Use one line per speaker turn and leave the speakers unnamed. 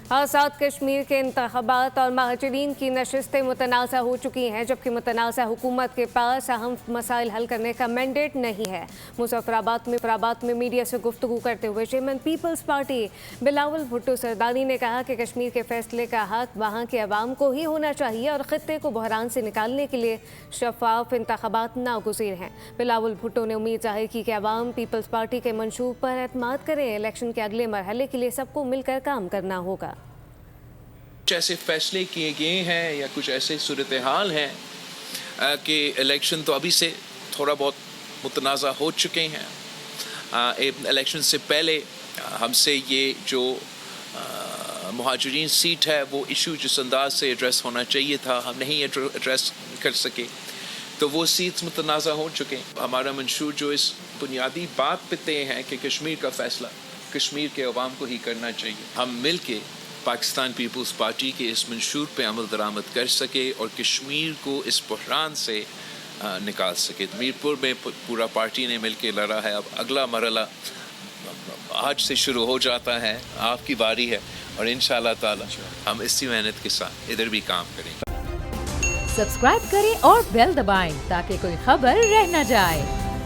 आज़ाद कश्मीर के इंतख़ाबात और महाजरीन की नशिस्तें मुतनाज़ा हो चुकी हैं, जबकि मुतनाज़ा हुकूमत के पास अहम मसाइल हल करने का मैंडेट नहीं है। मुज़फ़्फ़राबाद में मीडिया से गुफ्तगू करते हुए chairman peoples party Bilawal Bhutto Zardari ने कहा कि कश्मीर के फैसले का हक वहाँ के अवाम को ही होना चाहिए और ख़ित्ते को बहरान से निकालने के लिए शफाफ इंतख़ाबात नागुज़ीर हैं। बिलावल भुट्टो ने उम्मीद ज़ाहिर की कि अवाम पीपल्स पार्टी के मंशूब पर एतमाद करें। इलेक्शन के अगले मरहले के लिए सबको मिलकर काम करना होगा।
कुछ ऐसे फैसले किए गए हैं या कुछ ऐसे सूरत हाल हैं कि इलेक्शन तो अभी से थोड़ा बहुत मुतनाज़ा हो चुके हैं। इलेक्शन से पहले हमसे ये जो मुहाजिरीन सीट है वो इशू जिस अंदाज से एड्रेस होना चाहिए था हम नहीं एड्रेस कर सके, तो वो सीट्स मुतनाज़ा हो चुके हैं। हमारा मंशूर जो इस बुनियादी बात पे तय है कि कश्मीर का फ़ैसला कश्मीर के अवाम को ही करना चाहिए। हम मिल के पाकिस्तान पीपल्स पार्टी के इस मंशूर पे अमल दरामद कर सके और कश्मीर को इस बहरान से निकाल सके। मीरपुर में पूरा पार्टी ने मिल के लड़ा है। अब अगला मरहला आज से शुरू हो जाता है, आपकी बारी है और इंशाअल्लाह ताला हम इसी मेहनत के साथ इधर भी काम करेंगे।
सब्सक्राइब करें और बेल दबाएं ताकि कोई खबर रह न जाए।